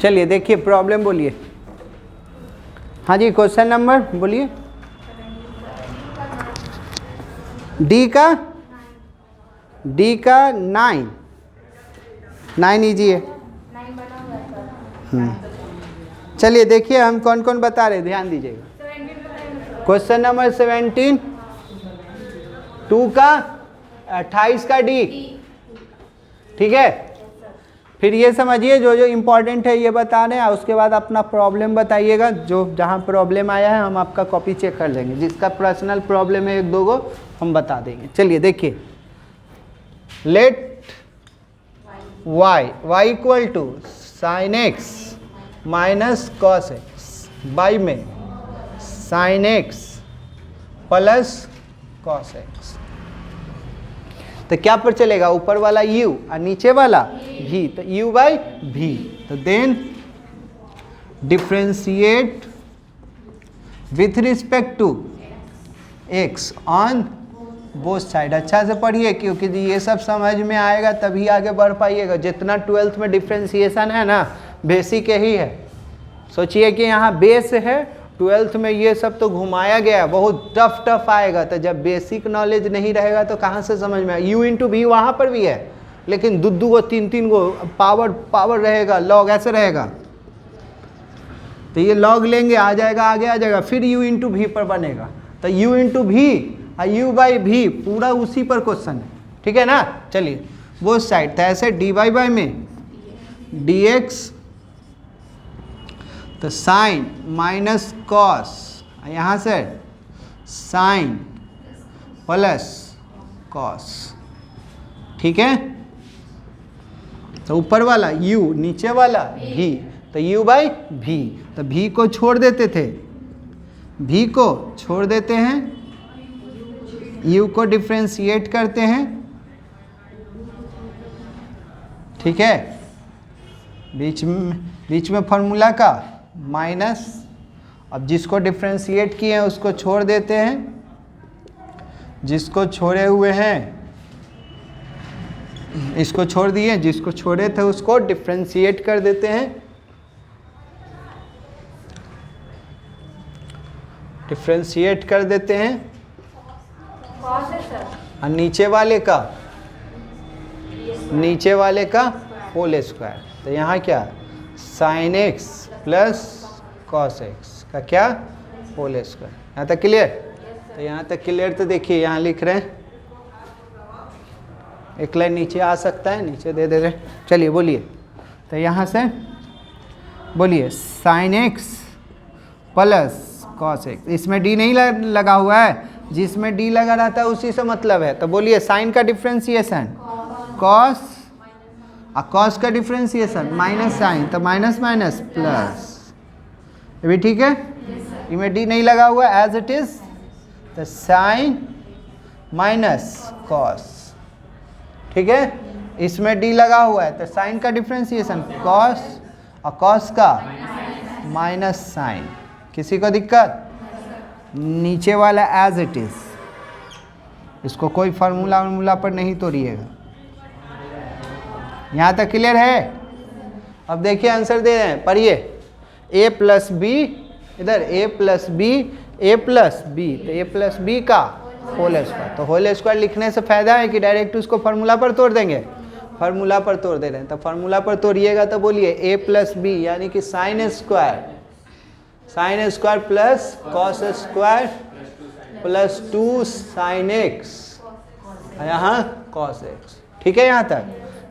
चलिए देखिए प्रॉब्लम बोलिए। हाँ जी, क्वेश्चन नंबर बोलिए। डी का 9 इजी है। चलिए देखिए हम कौन कौन बता रहे, ध्यान दीजिएगा। क्वेश्चन नंबर 17 2 का 28 का डी, ठीक है। फिर ये समझिए जो जो इम्पोर्टेंट है ये बता रहे हैं, उसके बाद अपना प्रॉब्लम बताइएगा। जो जहाँ प्रॉब्लम आया है हम आपका कॉपी चेक कर लेंगे, जिसका पर्सनल प्रॉब्लम है एक दो गो हम बता देंगे। चलिए देखिए, let y equal to sine x minus cos x by में sine x plus cos x. तो क्या पर चलेगा, ऊपर वाला u और नीचे वाला v, तो u बाई v। तो then differentiate with respect to x on both side. अच्छा से पढ़िए, क्योंकि ये सब समझ में आएगा तभी आगे बढ़ पाइएगा। जितना 12th में डिफ्रेंशिएशन है ना, बेसिक यही है। सोचिए कि यहाँ बेस है, 12th में ये सब तो घुमाया गया, बहुत टफ आएगा। तो जब बेसिक नॉलेज नहीं रहेगा तो कहाँ से समझ में आएगा। u इंटू भी वहाँ पर भी है, लेकिन दो गो तीन गो पावर रहेगा, लॉग ऐसे रहेगा। तो ये लॉग लेंगे, आ जाएगा, आगे आ जाएगा, फिर u इंटू भी पर बनेगा। तो u इंटू भी और u बाई भी पूरा उसी पर क्वेश्चन है, ठीक है ना। चलिए वो साइड, तो ऐसे dy बाई में dx, तो साइन माइनस कॉस, यहाँ से साइन प्लस कॉस, ठीक है। तो ऊपर वाला u, नीचे वाला v, तो u बाई v। तो v को छोड़ देते थे, v को छोड़ देते हैं, u को डिफ्रेंशिएट करते हैं, ठीक है। बीच में फॉर्मूला का माइनस, अब जिसको डिफ्रेंशिएट किए हैं उसको छोड़ देते हैं, जिसको छोड़े हुए हैं इसको छोड़ दिए, जिसको छोड़े थे उसको डिफ्रेंशिएट कर देते हैं, डिफ्रेंशिएट कर देते हैं। और नीचे वाले का होल स्क्वायर। तो यहाँ क्या, sign x plus cos x का क्या, होल स्क्वायर। यहाँ तक क्लियर। तो यहाँ तक क्लियर। तो देखिए यहाँ लिख रहे हैं, एक लाइन नीचे आ सकता है, नीचे दे रहे। चलिए बोलिए, तो यहाँ से बोलिए sign x plus cos x. इसमें डी नहीं लगा हुआ है, जिसमें डी लगा रहता है उसी से मतलब है। तो बोलिए साइन का डिफ्रेंशिएशन कॉस, और कॉस का डिफ्रेंशिएशन माइनस साइन, तो माइनस माइनस प्लस। ये भी ठीक है, इसमें डी नहीं लगा हुआ एज इट इज। तो साइन माइनस कॉस, ठीक है। इसमें डी लगा हुआ है, तो साइन का डिफ्रेंशिएशन कॉस, और कॉस का माइनस साइन। किसी को दिक्कत, नीचे वाला एज इट इज, इसको कोई फार्मूला पर नहीं तोड़िएगा। यहाँ तक क्लियर है। अब देखिए आंसर दे रहे हैं, पढ़िए। a प्लस बी, इधर a plus b, a plus b, तो a प्लस बी का होल स्क्वायर। तो होल स्क्वायर लिखने से फायदा है कि डायरेक्ट उसको फार्मूला पर तोड़ देंगे। फार्मूला पर तोड़ दे रहे हैं, तो फार्मूला पर तोड़िएगा तो बोलिए a प्लस बी यानी कि sine square plus cos square plus 2 sine x, यहाँ कॉस एक्स, ठीक है। यहाँ तक,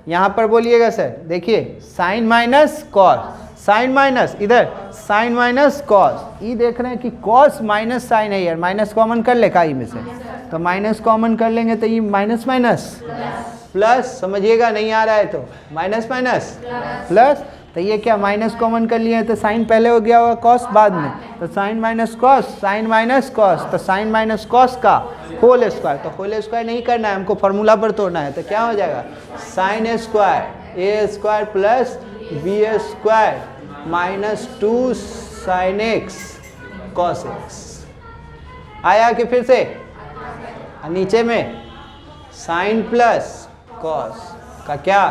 यहाँ पर बोलिएगा सर, देखिए sine minus cos, sine minus, इधर साइन माइनस कॉस। ये देख रहे हैं कि कॉस माइनस साइन है यार, माइनस कॉमन कर ले का में से, तो माइनस कॉमन कर लेंगे तो ये माइनस माइनस प्लस, समझिएगा नहीं आ रहा है तो माइनस माइनस प्लस। तो ये क्या, माइनस कॉमन कर लिए तो साइन पहले हो गया होगा, कॉस बाद में। तो sine minus cos, sine minus cos, तो साइन माइनस कॉस का होल स्क्वायर। तो होल स्क्वायर नहीं करना है हमको, फार्मूला पर तोड़ना है। तो क्या हो जाएगा, sine square a square plus b square minus 2 sine x cos x. आया कि फिर से, नीचे में साइन प्लस कॉस का क्या,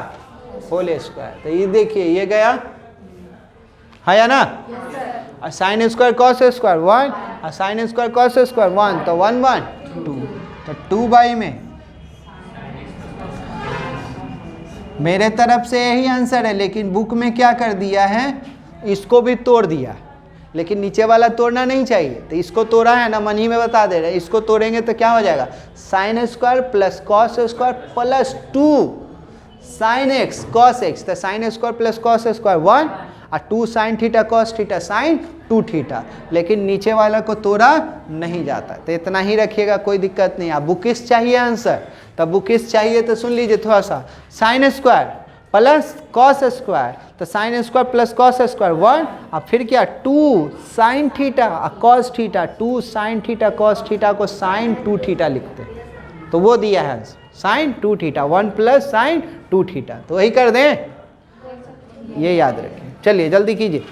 होल स्क्वायर। तो ये देखिए ये गया, है या ना? और साइन स्क्वायर कॉस स्क्वायर 1 और साइन स्क्वायर कॉस स्क्वायर 1, तो 1 1 2, तो 2 में मेरे तरफ से यही आंसर है, लेकिन बुक में क्या कर दिया है, इसको भी तोड़ दिया, लेकिन नीचे वाला तोड़ना नहीं चाहिए, तो इसको तोड़ा है ना, मन ही में बता दे रहे हैं। इसको तोड़ेंगे तो क्या हो जाएगा, sine square plus cos square plus 2 sine x cos x, तो sine square plus cos square 1 और 2 sine theta cos theta sine 2 theta, लेकिन नीचे वाला को तोड़ा नहीं जाता, तो इतना ही रखिएगा, कोई दिक्कत नहीं। आप बुकिस चाहिए आंसर, तब बुकिस चाहिए तो सुन लीजिए थोड़ा सा, sine square plus cos square, तो sine square plus cos square 1 और फिर क्या 2 साइन थीटा और cos theta, 2 sine theta cos theta को साइन 2 थीटा लिखते हैं, तो वो दिया है sine 2 theta, 1 plus sine 2 theta, तो वही कर दें, ये याद रखें। चलिए जल्दी कीजिए।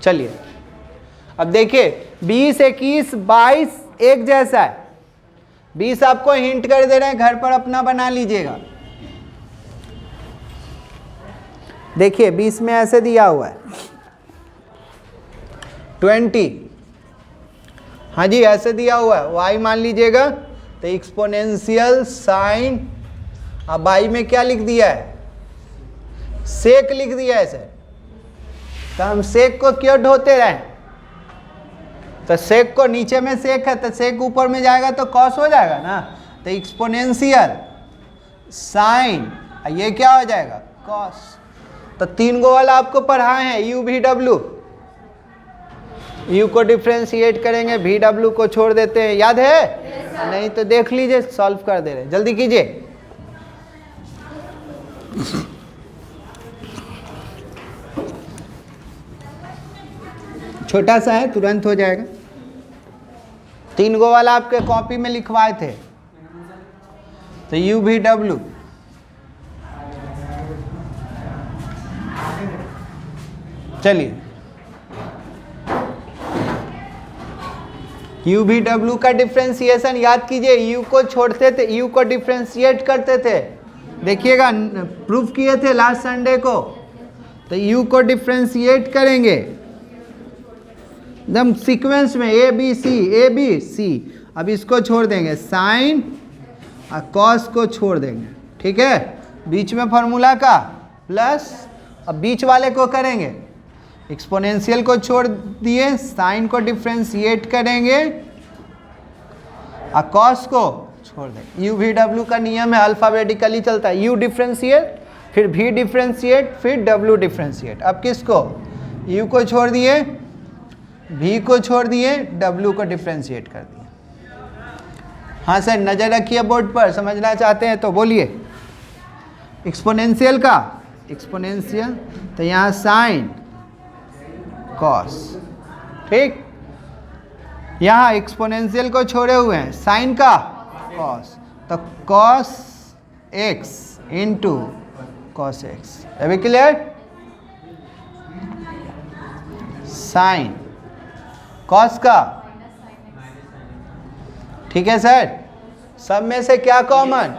चलिए अब देखिए 20 21 22 एक जैसा है, 20 आपको हिंट कर दे रहे हैं, घर पर अपना बना लीजिएगा। देखिए 20 में ऐसे दिया हुआ है 20, हाँ जी ऐसे दिया हुआ है, y मान लीजिएगा, तो एक्सपोनेंशियल साइन, अब y में क्या लिख दिया है, सेक लिख दिया है सर, तो हम सेक को क्यों ढोते रहें, तो सेक को नीचे में सेक है, तो सेक ऊपर में जाएगा तो कॉस हो जाएगा ना, तो एक्सपोनेंशियल साइन, ये क्या हो जाएगा कॉस। तो 3 गो वाला आपको पढ़ाए हैं, यू भी डब्ल्यू, यू को डिफ्रेंशिएट करेंगे, भी डब्ल्यू को छोड़ देते हैं, याद है? नहीं तो देख लीजिए, सॉल्व कर दे रहे हैं, जल्दी कीजिए। छोटा सा है, तुरंत हो जाएगा। 3 गो वाला आपके कॉपी में लिखवाए थे, तो यू भी डब्ल्यू, चलिए यू भी डब्ल्यू का डिफ्रेंसिएशन याद कीजिए, यू को छोड़ते थे, यू को डिफ्रेंशिएट करते थे, देखिएगा प्रूफ किए थे लास्ट संडे को, तो यू को डिफ्रेंशिएट करेंगे एकदम सीक्वेंस में, ए बी सी, अब इसको छोड़ देंगे, साइन और कॉस को छोड़ देंगे, ठीक है, बीच में फॉर्मूला का प्लस, अब बीच वाले को करेंगे, एक्सपोनेंशियल को छोड़ दिए, साइन को डिफ्रेंशिएट करेंगे और कॉस को छोड़ देंगे। यू वी डब्ल्यू का नियम है, अल्फाबेटिकली चलता है, यू डिफ्रेंशिएट, फिर भी डिफ्रेंशिएट, फिर डब्ल्यू डिफ्रेंशिएट। अब किसको, यू को छोड़ दिए, भी को छोड़ दिए, डब्ल्यू को डिफ्रेंशिएट कर दिए। हाँ सर नज़र रखिए बोर्ड पर, समझना चाहते हैं तो बोलिए। एक्सपोनेंशियल का, एक्सपोनेंशियल, तो यहाँ साइन कॉस, ठीक, यहाँ एक्सपोनेंशियल को छोड़े हुए हैं, साइन का कॉस, तो cos x into cos x, अभी क्लियर, साइन कॉस का, ठीक है सर, सब में से क्या कॉमन,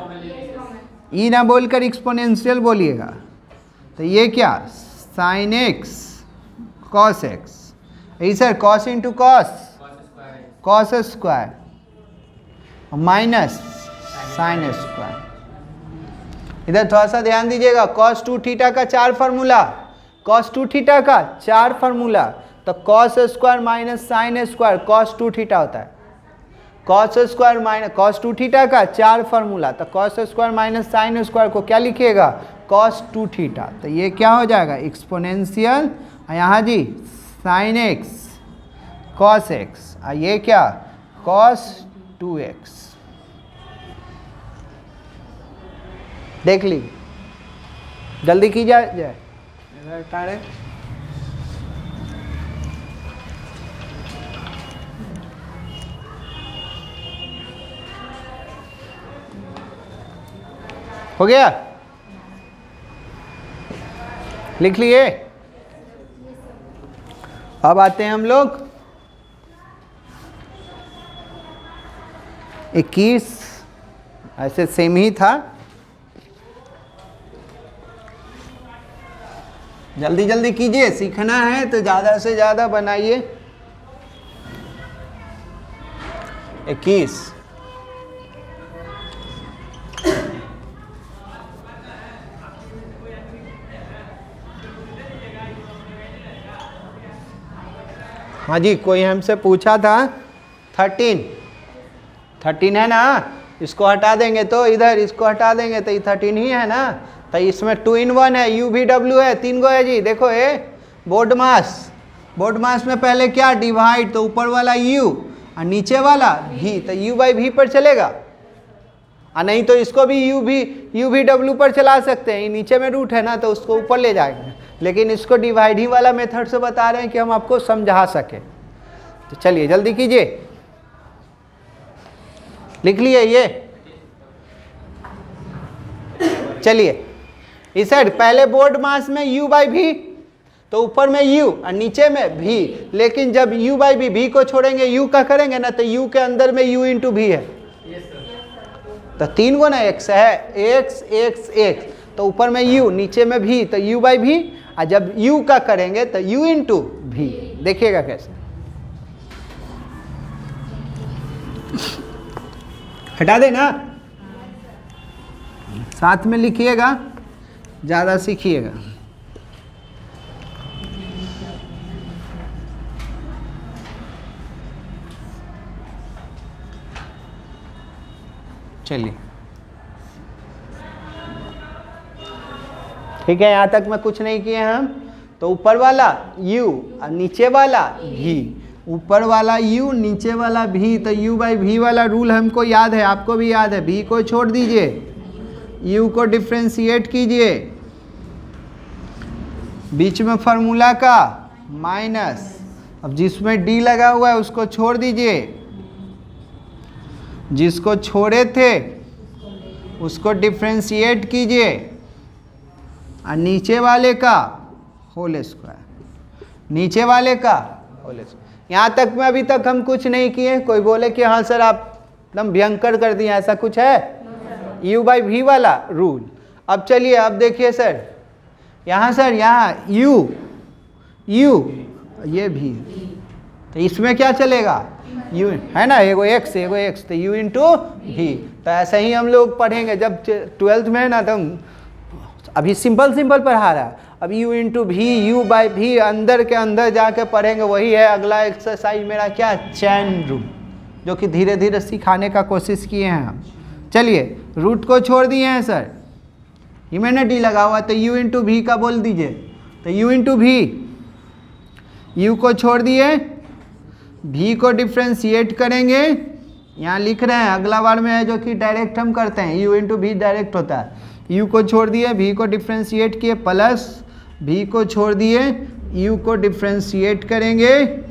ई ना बोलकर एक्सपोनेंशियल बोलिएगा, तो ये क्या साइन एक्स कॉस एक्स, यही sir cos into cos, cos square minus sine square. इधर थोड़ा सा ध्यान दीजिएगा, कॉस 2 थीटा का 4 फार्मूला, कॉस 2 थीटा का 4 फार्मूला, तो cos square minus sign square cos 2 theta होता है, cos square minus cos 2 theta का 4 फार्मूला, तो cos square minus sine square को क्या लिखिएगा कॉस 2 थीटा, तो ये क्या हो जाएगा एक्सपोनेंशियल, यहाँ जी साइन एक्स कॉस एक्स, ये क्या कॉस 2x, देख लीजिए, जल्दी की जाए। टाड़े हो गया, लिख लिए। अब आते हैं हम लोग 21, ऐसे सेम ही था। जल्दी जल्दी कीजिए, सीखना है तो ज़्यादा से ज़्यादा बनाइए। 21 हाँ जी, कोई हमसे पूछा था 13 है ना, इसको हटा देंगे तो इधर, इसको हटा देंगे तो ये 13 ही है ना। तो इसमें 2 in 1 है, यू वी डब्ल्यू है, 3 गो है जी। देखो ये बोर्ड मास में पहले क्या डिवाइड, तो ऊपर वाला यू और नीचे वाला भी, तो यू बाई भी पर चलेगा। और नहीं तो इसको भी यू वी डब्ल्यू पर चला सकते हैं, नीचे में रूट है ना तो उसको ऊपर ले जाएंगे, लेकिन इसको डिवाइड ही वाला मेथड से बता रहे हैं कि हम आपको समझा सके। तो चलिए जल्दी कीजिए, लिख लिए ये। चलिए इस साइड पहले बोर्ड मास में u बाई भी, तो ऊपर में u और नीचे में भी, लेकिन जब u बाई भी को छोड़ेंगे u का करेंगे ना तो u के अंदर में u इंटू भी है, तो 3 गो ना x है, x, तो ऊपर में u नीचे में भी, तो u बाई भी, और जब u का करेंगे तो u इंटू भी। देखिएगा कैसे, हटा देना, साथ में लिखिएगा, ज़्यादा सीखिएगा। चलिए ठीक है, यहाँ तक में कुछ नहीं किए हम। तो ऊपर वाला u और नीचे वाला v, ऊपर वाला u नीचे वाला v, तो u बाई v वाला रूल हमको याद है, आपको भी याद है। v को छोड़ दीजिए, u को डिफ्रेंशिएट कीजिए, बीच में फार्मूला का माइनस, अब जिसमें d लगा हुआ है उसको छोड़ दीजिए, जिसको छोड़े थे उसको डिफ्रेंशिएट कीजिए, और नीचे वाले का होल स्क्वायर, नीचे वाले का होल स्क्वायर। यहाँ तक में अभी तक हम कुछ नहीं किए। कोई बोले कि हाँ सर आप एकदम भयंकर कर दिए, ऐसा कुछ है? u बाई v वाला रूल। अब चलिए अब देखिए सर, यहाँ सर यहाँ u ये भी, तो इसमें क्या चलेगा? u है ना, एगो x तो u इंटू भी। तो ऐसे ही हम लोग पढ़ेंगे जब 12th में है ना, तो अभी सिंपल पढ़ा रहा है। अब u इंटू भी, u बाई भी अंदर के अंदर जाके पढ़ेंगे। वही है अगला एक्सरसाइज मेरा, क्या? चैन रूल, जो कि धीरे धीरे सिखाने का कोशिश किए हैं हम। चलिए रूट को छोड़ दिए हैं सर, ये मैंने डी लगा हुआ, तो u इंटू भी का बोल दीजिए। तो u इंटू भी, u को छोड़ दिए, भी को डिफ्रेंशिएट करेंगे, यहाँ लिख रहे हैं अगला बार में है जो कि डायरेक्ट हम करते हैं, u इंटू भी डायरेक्ट होता है। u को छोड़ दिए, भी को डिफ्रेंशिएट किए, प्लस भी को छोड़ दिए, u को डिफ्रेंशिएट करेंगे,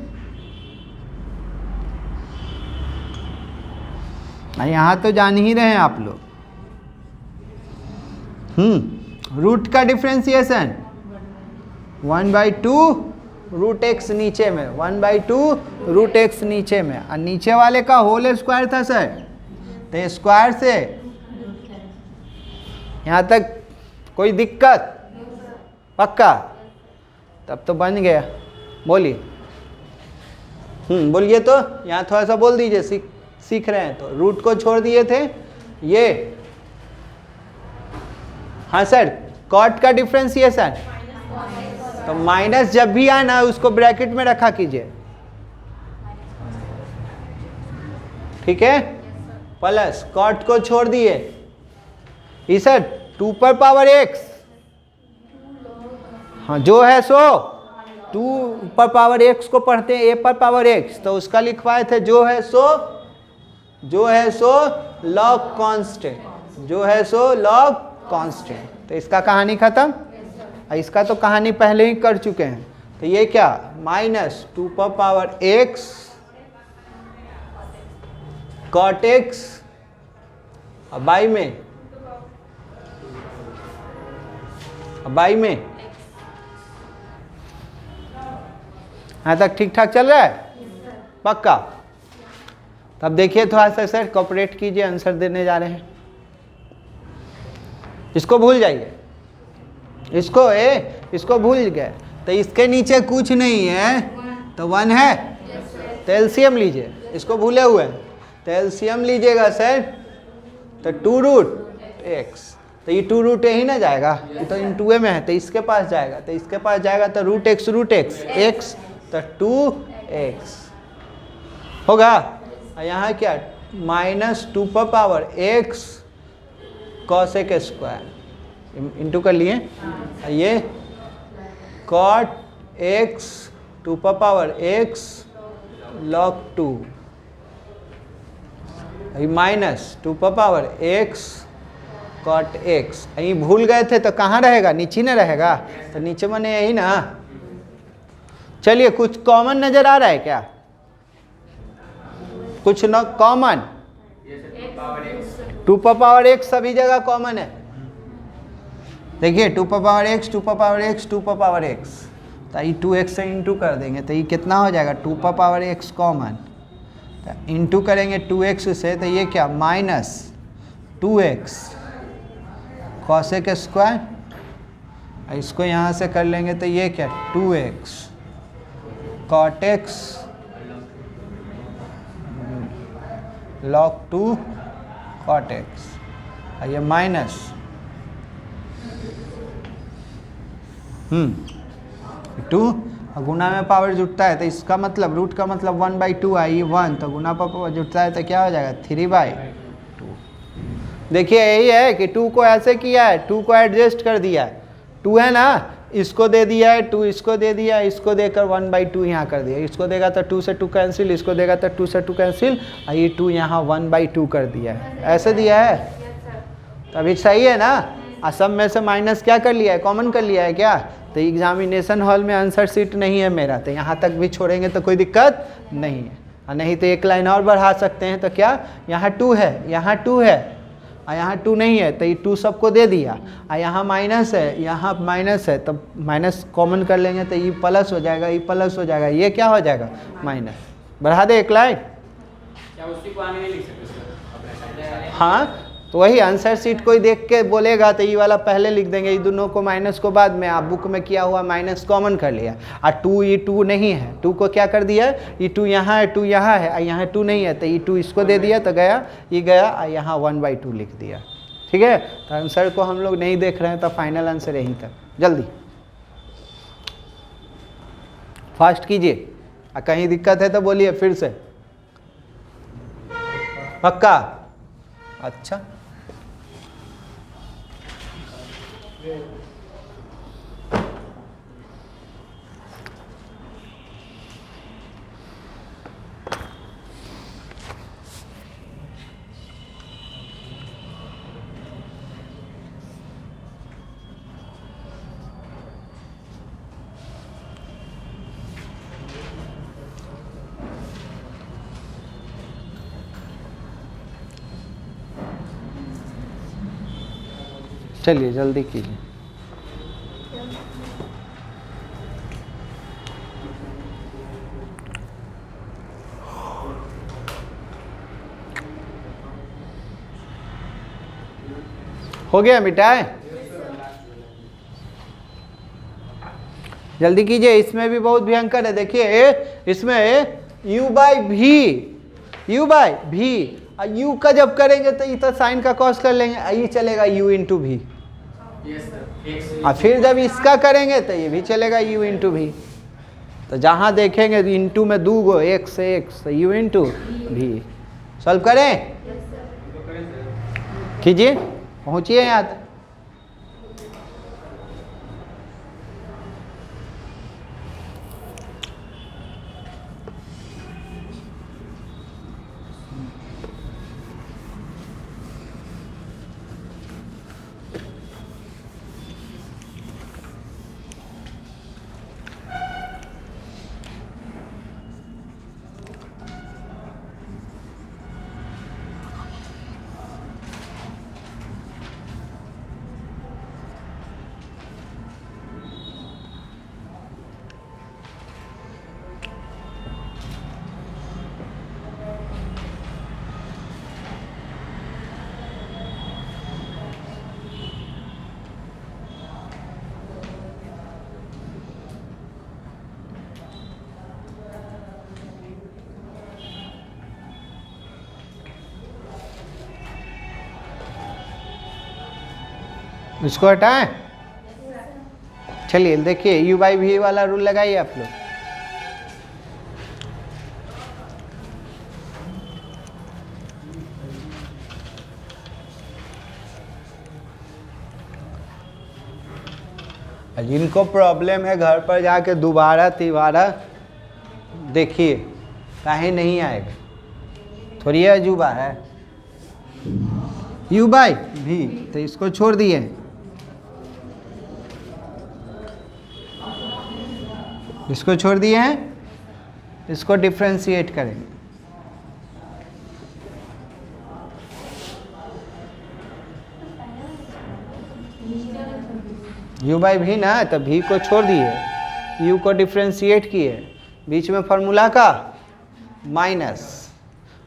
यहाँ तो जान ही रहे हैं आप लोग। रूट का डिफ्रेंशिएशन 1/2 रूट एक्स नीचे में, 1/2 रूट एक्स नीचे में, और नीचे वाले का होल स्क्वायर था सर, तो स्क्वायर से यहाँ तक कोई दिक्कत? पक्का? तब तो बन गया। बोलिए, बोलिए तो, यहाँ थोड़ा सा बोल दीजिए, सीख रहे हैं तो। रूट को छोड़ दिए थे ये, हाँ सर, कॉट का डिफ्रेंशिएशन, तो माइनस जब भी आए ना उसको ब्रैकेट में रखा कीजिए, ठीक है। प्लस कॉट को छोड़ दिए, इसे 2 पर पावर x, हाँ जो है सो 2 पर पावर x को पढ़ते हैं a पर पावर x, तो उसका लिखवाए थे जो है सो लॉग कांस्टेंट, जो है सो लॉग कांस्टेंट। तो इसका कहानी खत्म। इसका तो कहानी पहले ही कर चुके हैं। तो ये क्या, minus 2 power x cot x by में यहाँ तक ठीक ठाक चल रहा है, पक्का। तब देखिए थोड़ा सा सर कॉपरेट कीजिए, आंसर देने जा रहे हैं। इसको भूल जाइए, इसको भूल गए। तो इसके नीचे कुछ नहीं है तो 1 है। तो एलसीएम लीजिए, इसको भूले हुए हैं। तो एलसीएम लीजिएगा सर, तो 2 रूट एक्स, तो ये 2 रूट ही ना जाएगा, ये तो इन 2 में है, तो इसके पास जाएगा। तो इसके पास जाएगा तो रूट एक्स एक्स, तो 2x होगा। और यहाँ क्या, minus 2 power x cosec square into कर लिए। ये cot x 2 power x log 2 minus 2 power x cot x। यही भूल गए थे तो कहाँ रहेगा, नीचे न रहेगा। तो नीचे मैंने यही ना। चलिए कुछ कॉमन नजर आ रहा है क्या, कुछ न कॉमन। 2 पावर x सभी जगह कॉमन है। देखिए 2 power x 2 power x 2 power x, तो ये 2x से इंटू कर देंगे तो ये कितना हो जाएगा, 2 पावर x कॉमन। तो इंटू करेंगे 2x से, तो ये क्या, माइनस 2x cosec स्क्वायर। इसको यहाँ से कर लेंगे तो ये क्या, 2x cot x log 2 cot x। ये माइनस 2 गुना में पावर जुटता है, तो इसका मतलब रूट का मतलब 1/2 आई 1, तो गुना पर पावर जुटता है तो क्या हो जाएगा, 3/2। देखिए यही है कि 2 को ऐसे किया है, 2 को एडजस्ट कर दिया है। 2 है ना, इसको दे दिया है 2, इसको दे दिया, इसको देकर 1/2 यहाँ कर दिया। इसको देगा तो 2 से 2 कैंसिल, इसको देगा तो 2 से 2 कैंसिल, और ये 2 यहाँ 1/2 कर दिया है, ऐसे दिया है। तो अभी सही है ना। असम में से माइनस क्या कर लिया है, कॉमन कर लिया है क्या। तो एग्जामिनेशन हॉल में आंसर शीट नहीं है मेरा, तो यहाँ तक भी छोड़ेंगे तो कोई दिक्कत नहीं है। और नहीं तो एक लाइन और बढ़ा सकते हैं, तो क्या, यहाँ 2 है, यहाँ 2 है, और यहाँ 2 नहीं है, तो ये 2 सबको दे दिया। और यहाँ माइनस है, यहाँ माइनस है, तो माइनस कॉमन कर लेंगे तो ये प्लस हो जाएगा, ये प्लस हो जाएगा, ये क्या हो जाएगा, माइनस। बढ़ा दे एक लाइन। क्या उसी को आगे नहीं लिख सकते सर? हाँ, तो वही आंसर शीट कोई देख के बोलेगा तो ये वाला पहले लिख देंगे, ये दोनों को माइनस को बाद में। आप बुक में किया हुआ माइनस कॉमन कर लिया। और 2, ये 2 नहीं है, 2 को क्या कर दिया, ये 2 यहाँ है, 2 यहाँ है, और यहाँ 2 नहीं है, तो ये 2 इसको दे दिया, तो गया, ये गया, और यहाँ 1/2 लिख दिया। ठीक है, तो आंसर को हम लोग नहीं देख रहे हैं, तो फाइनल आंसर यहीं तक। जल्दी फास्ट कीजिए, और कहीं दिक्कत है तो बोलिए फिर से। पक्का? अच्छा, चलिए जल्दी कीजिए। हो गया मिटाए, जल्दी कीजिए। इसमें भी बहुत भयंकर है। देखिए इसमें u बाई भी, u का जब करेंगे तो ये तो साइन का कॉस कर लेंगे, ये चलेगा u इंटू भी। और फिर जब इसका करेंगे तो ये भी चलेगा u इंटू भी। तो जहाँ देखेंगे इंटू में 2 गो, एक से एक, तो u इंटू भी। सॉल्व करें, कीजिए, पहुँचिए यहाँ तक। इसको हटाएं। चलिए देखिए u बाई वी वाला रूल लगाइए आप लोग। जिनको प्रॉब्लम है घर पर जाके दोबारा तिबारा देखिए, काहे नहीं आएगा, थोड़ी अजूबा है। u बाई भी, तो इसको छोड़ दिए, इसको छोड़ दिए हैं, इसको डिफ्रेंशिएट करेंगे। u बाई भी ना, तो भी को छोड़ दिए, u को डिफ्रेंशिएट किए, बीच में फार्मूला का माइनस।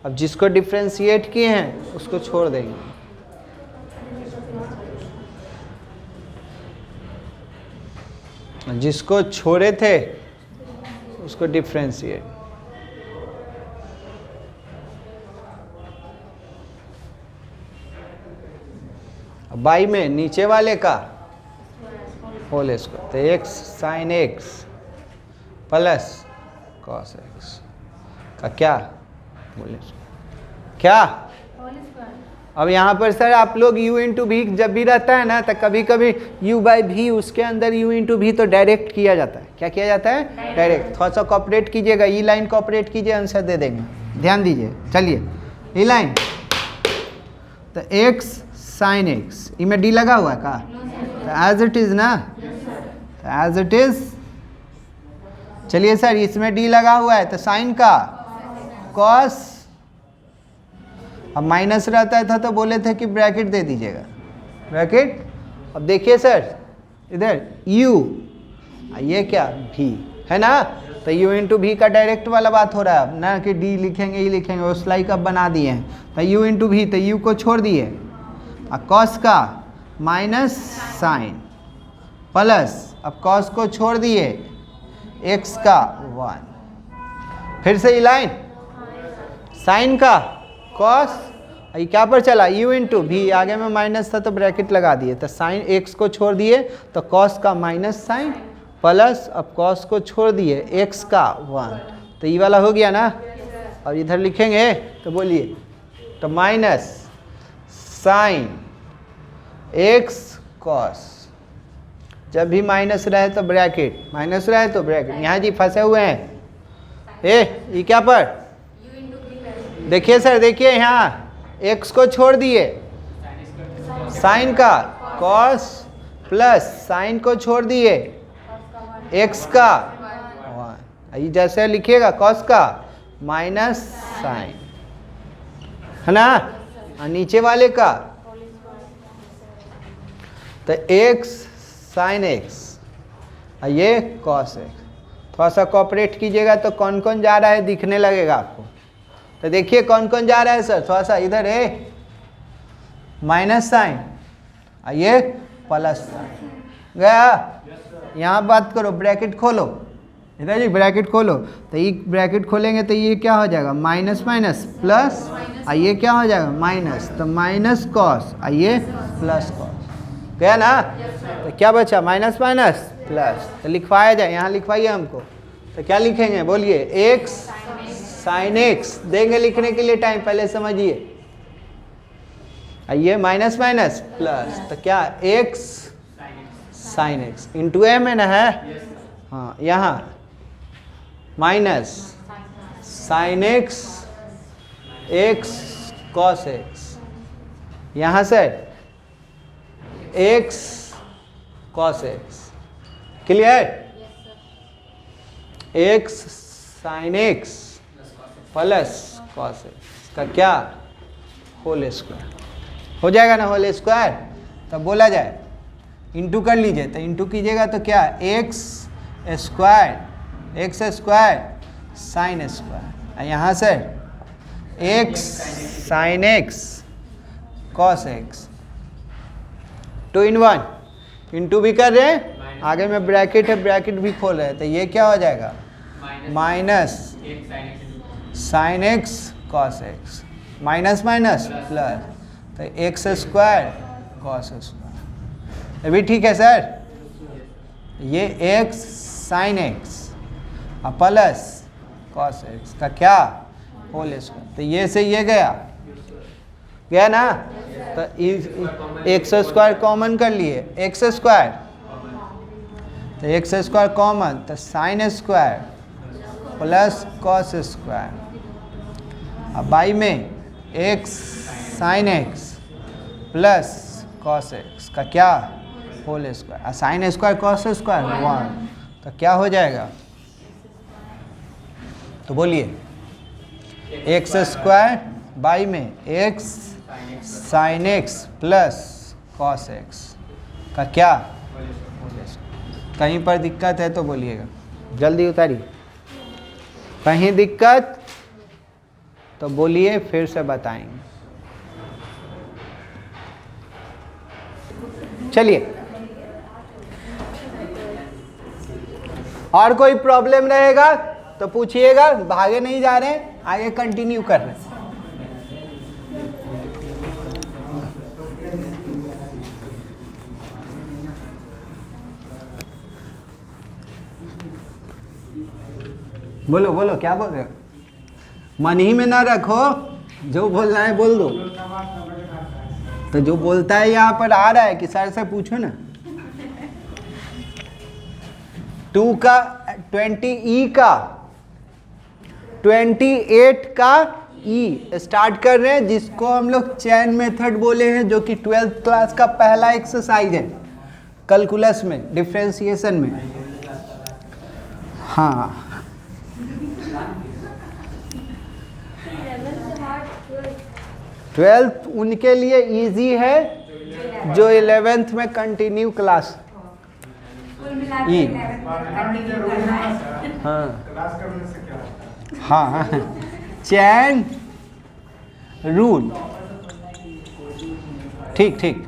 अब जिसको डिफ्रेंशिएट किए हैं उसको छोड़ देंगे। जिसको छोड़े थे उसको डिफ्रेंशिएट। बाई में नीचे वाले का होल स्क्वायर, तो x sine x plus cos x का क्या होल स्क्वायर, क्या। अब यहाँ पर सर आप लोग u इंटू भी जब भी रहता है ना, तो कभी कभी u बाई भी उसके अंदर u इंटू भी तो डायरेक्ट किया जाता है। क्या किया जाता है? डायरेक्ट। थोड़ा सा कॉपरेट कीजिएगा, ई लाइन कॉपरेट कीजिए, आंसर दे देंगे, ध्यान दीजिए। चलिए ई लाइन, तो x साइन एक्स, ई में डी लगा हुआ है का, तो एज इट इज ना, एज इट इज। चलिए सर इसमें डी लगा हुआ है, तो साइन का कॉस, अब माइनस रहता था तो बोले थे कि ब्रैकेट दे दीजिएगा, ब्रैकेट। अब देखिए सर इधर u, ये क्या भी है ना, तो u इंटू भी का डायरेक्ट वाला बात हो रहा है ना, कि d लिखेंगे ई लिखेंगे, वो स्लाइड अब बना दिए हैं, तो u इंटू भी, तो u को छोड़ दिए, और कॉस का माइनस साइन प्लस, अब कॉस को छोड़ दिए, x का 1, फिर से ई लाइन, साइन का कॉस, ये क्या पर चला, u इंटू भी, आगे में माइनस था तो ब्रैकेट लगा दिए, तो साइन x को छोड़ दिए तो कॉस का माइनस साइन प्लस, अब कॉस को छोड़ दिए x का 1, तो ये वाला हो गया ना। और इधर लिखेंगे तो बोलिए, तो माइनस साइन x कॉस, जब भी माइनस रहे तो ब्रैकेट, माइनस रहे तो ब्रैकेट। यहाँ जी फंसे हुए हैं, ये क्या पर, देखिए सर, देखिए यहाँ x को छोड़ दिए, साइन का कॉस प्लस साइन को छोड़ दिए x का 1, ये जैसे लिखिएगा कॉस का माइनस साइन, है ना, और नीचे वाले का तो x साइन x, ये कॉस x। थोड़ा सा कॉपरेट कीजिएगा तो कौन कौन जा रहा है दिखने लगेगा आपको। तो देखिए कौन कौन जा रहा है सर, थोड़ा सा इधर है माइनस साइन, ये प्लस साइन गया। यहाँ बात करो, ब्रैकेट खोलो, इधर जी ब्रैकेट खोलो, तो ये ब्रैकेट खोलेंगे तो ये क्या हो जाएगा, माइनस माइनस प्लस, ये क्या हो जाएगा माइनस, तो माइनस कॉस, ये प्लस कॉस गया ना। तो क्या बचा, माइनस माइनस प्लस, तो लिखवाया जाए, यहाँ लिखवाइए हमको, तो क्या लिखेंगे बोलिए, एक्स साइन एक्स देंगे लिखने के लिए टाइम, पहले समझिए, ये माइनस माइनस प्लस, तो क्या x sine x into m है ना, है हाँ, यहाँ minus sine x x cos x, यहाँ से x cos x, clear, x sine x plus cos x का क्या होल स्क्वायर हो जाएगा ना, होल स्क्वायर। तब बोला जाए इंटू कर लीजिए, तो इंटू कीजिएगा तो क्या, एक्स स्क्वायर साइन स्क्वायर, यहाँ से x sine x cos x, 2 in 1, into भी कर रहे हैं, आगे में ब्रैकेट है, ब्रैकेट भी खोल रहे हैं, तो ये क्या हो जाएगा, minus sine x cos x, minus minus plus, तो एक्स स्क्वायर कॉस स्क्वायर, ये भी ठीक है सर। ये x sine x plus cos x का क्या होल स्क्वायर, तो ये से ये गया ना, तो एक्स स्क्वायर कॉमन कर लिए, एक्स स्क्वायर, तो एक्स स्क्वायर कॉमन, तो sine square plus cos square, अब बाई में x sine x plus cos x का क्या whole square, sine square cos square 1, तो क्या हो जाएगा, तो बोलिए एक्स स्क्वायर बाई में x sine x plus cos x का क्या, कहीं पर दिक्कत है तो बोलिएगा, जल्दी उतारिए, कहीं दिक्कत तो बोलिए, फिर से बताएंगे। चलिए, और कोई प्रॉब्लम रहेगा तो पूछिएगा, भागे नहीं जा रहे हैं, आगे कंटिन्यू कर रहे हैं। बोलो बोलो, क्या बोल रहे हो, मन ही में ना रखो, जो बोलना है बोल दो। तो जो बोलता है यहाँ पर आ रहा है कि सर से पूछो ना। 2 का 20 का 28 का ई स्टार्ट कर रहे हैं, जिसको हम लोग चैन मेथड बोले हैं, जो कि 12th क्लास का पहला एक्सरसाइज है कैलकुलस में, डिफरेंशिएशन में। हाँ, ट्वेल्थ उनके लिए इजी है जो 11th में कंटिन्यू क्लास। ई हाँ, चैन रूल, ठीक ठीक,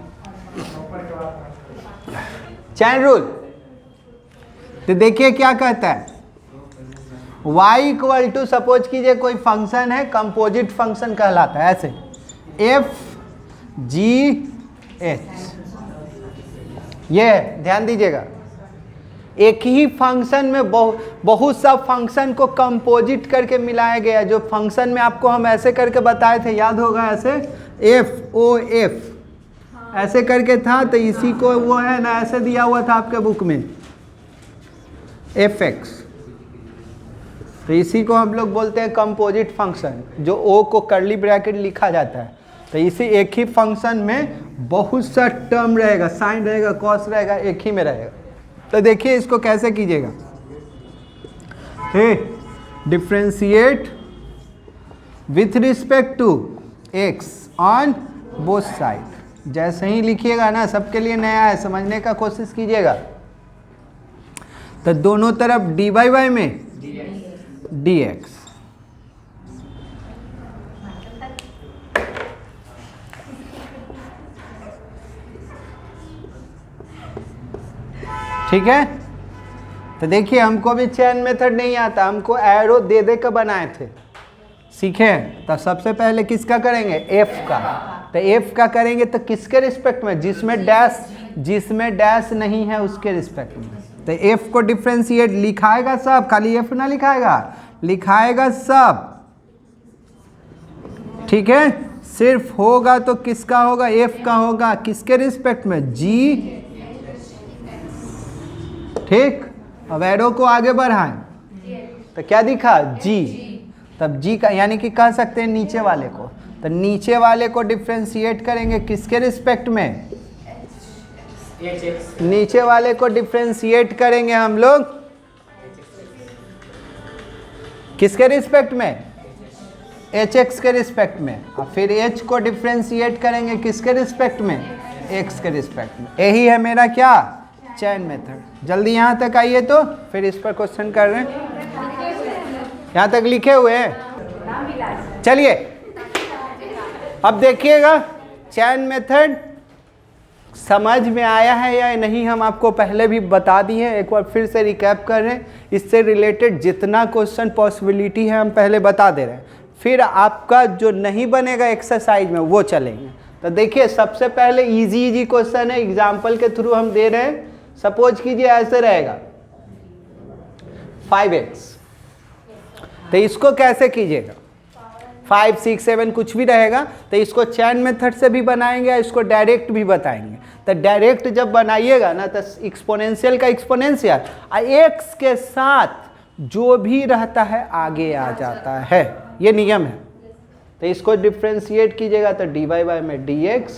चैन रूल। तो देखिए क्या कहता है, y इक्वल टू, सपोज कीजिए कोई फंक्शन है, कंपोजिट फंक्शन कहलाता है, ऐसे f g h, ये है, ध्यान दीजिएगा, एक ही फंक्शन में बहुत सा फंक्शन को कंपोजिट करके मिलाया गया। जो फंक्शन में आपको हम ऐसे करके बताए थे, याद होगा, ऐसे एफ ओ एफ ऐसे करके था, तो इसी को वो है ना, ऐसे दिया हुआ था आपके बुक में, एफ एक्स, तो इसी को हम लोग बोलते हैं कंपोजिट फंक्शन, जो ओ को कर्ली ब्रैकेट लिखा जाता है। तो इसी एक ही फंक्शन में बहुत सा टर्म रहेगा, साइन रहेगा, कॉस रहेगा, एक ही में रहेगा। तो देखिए इसको कैसे कीजिएगा, differentiate with respect to x on both side, जैसे ही लिखिएगा ना, सबके लिए नया है, समझने का कोशिश कीजिएगा। तो दोनों तरफ डी बाई वाई में डी एक्स, ठीक है। तो देखिए हमको भी चैन मेथड नहीं आता, हमको एरो दे दे के बनाए थे, सीखे हैं। तो सबसे पहले किसका करेंगे, एफ का। तो एफ का करेंगे तो किसके रिस्पेक्ट में, जिसमें डैश नहीं है उसके रिस्पेक्ट में। तो एफ को डिफ्रेंशिएट लिखाएगा सब, खाली एफ ना लिखाएगा, लिखाएगा सब, ठीक है। सिर्फ होगा तो किसका होगा, एफ का होगा, किसके रिस्पेक्ट में, जी, ठीक। अब एरो को आगे बढ़ाएं तो क्या दिखा, जी। तब जी का यानी कि कह सकते हैं नीचे वाले को, तो नीचे वाले को डिफ्रेंशिएट करेंगे किसके रिस्पेक्ट में, नीचे वाले को डिफ्रेंशिएट करेंगे हम लोग किसके रिस्पेक्ट में, एच एक्स के रिस्पेक्ट में। और फिर एच को डिफ्रेंशिएट करेंगे किसके रिस्पेक्ट में, एक्स के रिस्पेक्ट में। यही है मेरा क्या, चैन मेथड। जल्दी यहाँ तक आइए, तो फिर इस पर क्वेश्चन कर रहे हैं, यहाँ तक लिखे हुए हैं। चलिए अब देखिएगा चैन मेथड समझ में आया है या नहीं, हम आपको पहले भी बता दिए हैं, एक बार फिर से रिकैप कर रहे हैं। इससे रिलेटेड जितना क्वेश्चन पॉसिबिलिटी है हम पहले बता दे रहे हैं, फिर आपका जो नहीं बनेगा एक्सरसाइज में वो चलेंगे। तो देखिए सबसे पहले इजी इजी क्वेश्चन है, एग्जाम्पल के थ्रू हम दे रहे हैं। सपोज कीजिए ऐसे रहेगा 5x, तो इसको कैसे कीजिएगा, 5, 6, 7 कुछ भी रहेगा, तो इसको चैन मेथड से भी बनाएंगे, इसको डायरेक्ट भी बताएंगे। तो डायरेक्ट जब बनाइएगा ना, तो एक्सपोनेंशियल का एक्सपोनेंशियल x के साथ जो भी रहता है आगे आ जाता है, ये नियम है। तो इसको डिफ्रेंशिएट कीजिएगा तो dy बाय में dx।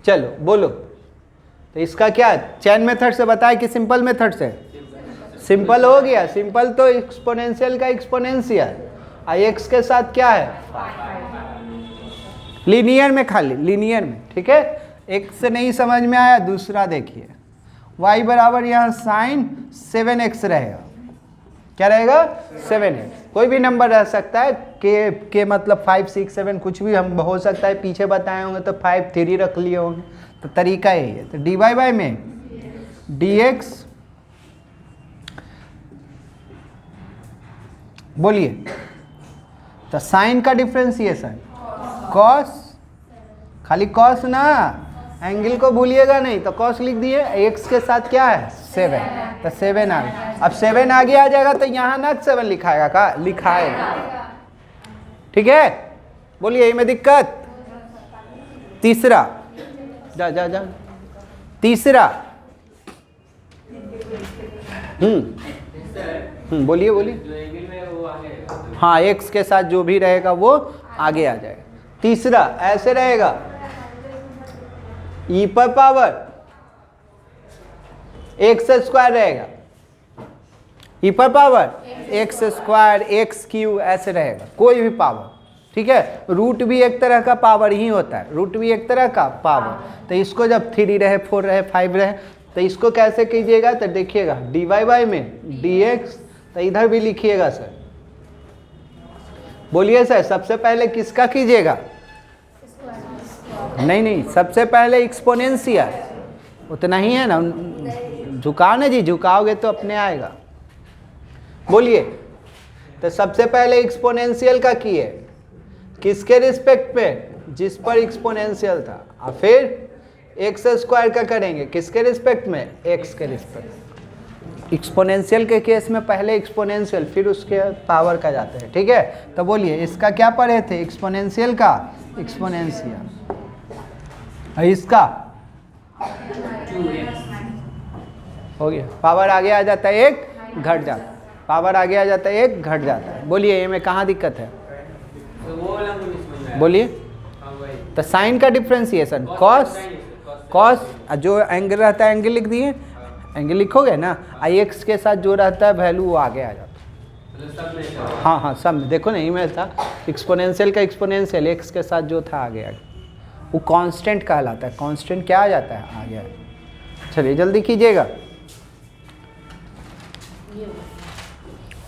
चलो बोलो, तो इसका क्या चैन मेथड से बताए कि सिंपल मेथड से? सिंपल हो गया, सिंपल तो एक्सपोनेंशियल का एक्सपोनेंशियल, x के साथ क्या है, लीनियर में, खाली लीनियर में, ठीक है। एक से नहीं समझ में आया, दूसरा देखिए, y बराबर यहाँ साइन 7x रहेगा, क्या रहेगा, 7x। कोई भी नंबर रह सकता है, के मतलब 5, 6, 7 कुछ भी हम हो सकता है, पीछे बताए होंगे तो 5, 3 रख लिए होंगे, तो तरीका यही है। तो dy बाय में dx, बोलिए, तो साइन का डिफ्रेंसिएशन कॉस, खाली कॉस ना, एंगल को भूलिएगा नहीं, तो कॉस लिख दिए, x के साथ क्या है 7, तो 7 आ गया। अब 7 आगे आ जाएगा तो यहाँ ना 7 लिखाएगा, का लिखाएगा, ठीक है। बोलिए यही में दिक्कत। तीसरा, जा जा जा, तीसरा, बोलिए बोलिए। हाँ, x के साथ जो भी रहेगा वो आगे आ जाएगा। तीसरा ऐसे रहेगा, e पर पावर x स्क्वायर रहेगा, e पर power x square, x Q, ऐसे रहेगा, कोई भी पावर, ठीक है। रूट भी एक तरह का पावर ही होता है, रूट भी एक तरह का पावर। तो इसको जब 3 रहे, 4 रहे, 5 रहे, तो इसको कैसे कीजिएगा, तो देखिएगा dy बाय में dx, तो इधर भी लिखिएगा सर। बोलिए सर, सबसे पहले किसका कीजिएगा, नहीं, सबसे पहले एक्सपोनेंशियल, उतना ही है ना, झुकाओ ना जी, झुकाओगे तो अपने आएगा। बोलिए, तो सबसे पहले एक्सपोनेंशियल का किए, किसके रिस्पेक्ट पे, जिस पर एक्सपोनेंशियल था, और फिर एक्स स्क्वायर का करेंगे, किसके रिस्पेक्ट में, एक्स के रिस्पेक्ट। एक्सपोनेंशियल के केस में पहले एक्सपोनेंशियल, फिर उसके पावर का जाते हैं, ठीक है। तो बोलिए इसका क्या पढ़े थे, एक्सपोनेंशियल का एक्सपोनेंशियल, और इसका हो गया, पावर आगे आ जाता है, एक घट जाता है, पावर आगे आ जाता है, एक घट जाता है। बोलिए ये में कहाँ दिक्कत है, बोलिए। तो साइन का डिफ्रेंसिएशन कॉस, कॉस जो एंगल रहता है एंगल लिख दिए, एंगल लिखोगे ना, आई एक्स के साथ जो रहता है वैल्यू वो आगे आ जाता है। हाँ, सब देखो ना, ईमेल था एक्सपोनेंशियल का एक्सपोनेंशियल, एक्स के साथ जो था आगे वो कांस्टेंट कहलाता है, कांस्टेंट क्या आ जाता है, आगे। चलिए जल्दी कीजिएगा,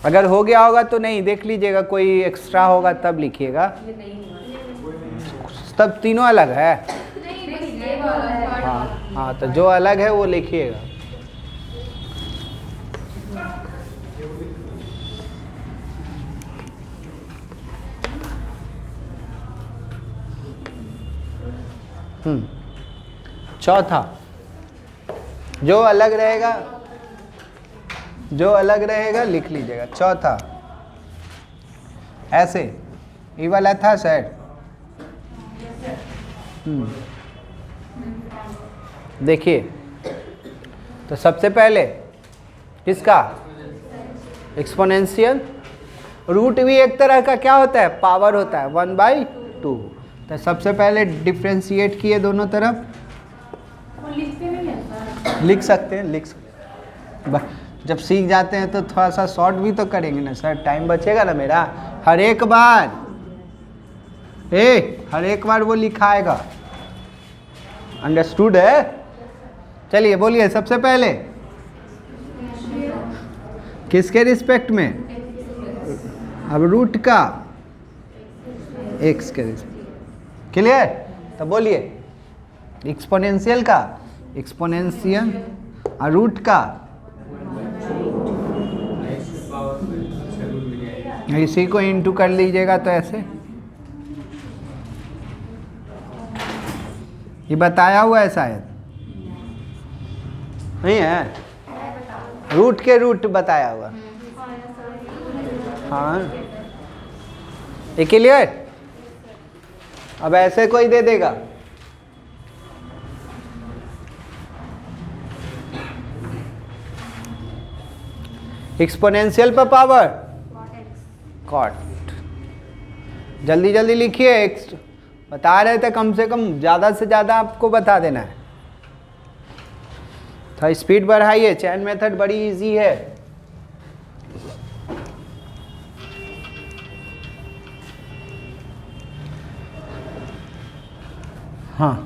अगर हो गया होगा तो नहीं, देख लीजिएगा, कोई एक्स्ट्रा होगा तब लिखिएगा, तब तीनों अलग है। हाँ, तो जो अलग है वो लिखिएगा। चौथा, जो अलग रहेगा, जो अलग रहेगा लिख लीजिएगा। चौथा ऐसे, ये वाला था सर, देखिए, तो सबसे पहले किसका, एक्सपोनेंशियल, रूट भी एक तरह का क्या होता है, पावर होता है, 1/2। तो सबसे पहले डिफ्रेंशिएट किए दोनों तरफ, लिख सकते हैं, जब सीख जाते हैं तो थोड़ा सा शॉर्ट भी तो करेंगे ना सर, टाइम बचेगा ना मेरा। हर एक बार वो लिखाएगा, अंडरस्टूड है। चलिए बोलिए, सबसे पहले किसके रिस्पेक्ट में, अब रूट का एक्स के रिस्पेक्ट, क्लियर। तो बोलिए एक्सपोनेंशियल का एक्सपोनेंशियल, और रूट का, इसी को इंटू कर लीजिएगा तो ऐसे, ये बताया हुआ है शायद, नहीं है? रूट के रूट बताया हुआ। हाँ, ये क्लियर? अब ऐसे कोई दे देगा, एक्सपोनेंशियल पर पावर कॉट। जल्दी जल्दी लिखिए, एक्स बता रहे थे कम से कम ज़्यादा से ज़्यादा आपको बता देना है। थोड़ा स्पीड बढ़ाइए, चैन मेथड बड़ी इजी है। हाँ,